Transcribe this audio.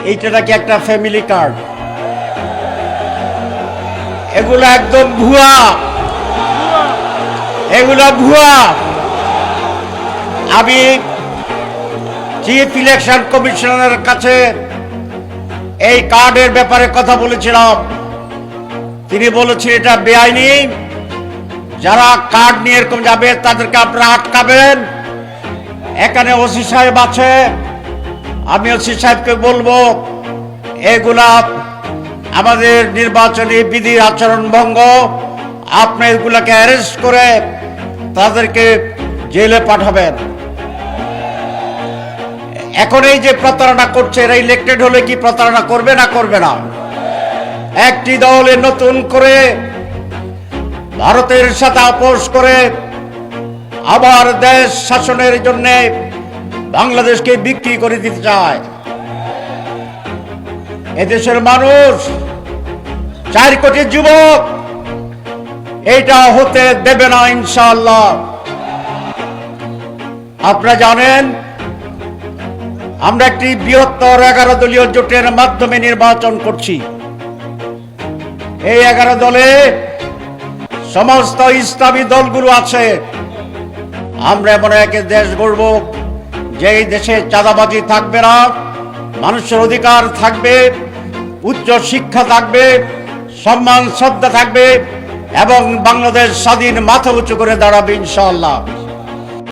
এইটা নাকি একটা ফ্যামিলি কার্ড। এগুলো একদম ভুয়া, এগুলো ভুয়া। আমি চিফ ইলেকশন কমিশনারের কাছে এই কার্ডের ব্যাপারে কথা বলেছিলাম। তিনি বলেছেন এটা বেআইনি, যারা কার্ড নিয়ে এরকম যাবে তাদেরকে আপনারা আটকাবেন। এখানে ওসি সাহেব আছে, আমি ওসি সাহেবকে বলবো এগুলা আমাদের নির্বাচনী বিধির আচরণ ভঙ্গ, আপনি এগুলাকে অ্যারেস্ট করে তাদেরকে জেলে পাঠাবেন। এখন এই যে প্রতারণা করছে, এরা ইলেক্টেড হলে কি প্রতারণা করবে না করবে না? একটি দলে নতুন করে ভারতের সাথে আপোষ করে আবার দেশ শাসনের জন্য বাংলাদেশকে বিক্রি করে দিতে চায়। এদেশের মানুষ 4 কোটি যুবক এটা হতে দেবে না ইনশাআল্লাহ। আপনারা জানেন আমরা একটি বৃহত্তর 11 দলীয় জোটের মাধ্যমে নির্বাচন করছি। এই 11 দলে সমস্ত ইসলামী দলগুলো আছে। আমরা এমন এক দেশ গড়ব যেই দেশে চাঁদাবাজি থাকবে না, মানুষের অধিকার থাকবে, উচ্চ শিক্ষা থাকবে, সম্মান শ্রদ্ধা থাকবে এবং বাংলাদেশ স্বাধীন মাথা উঁচু করে দাঁড়াবে ইনশাআল্লাহ।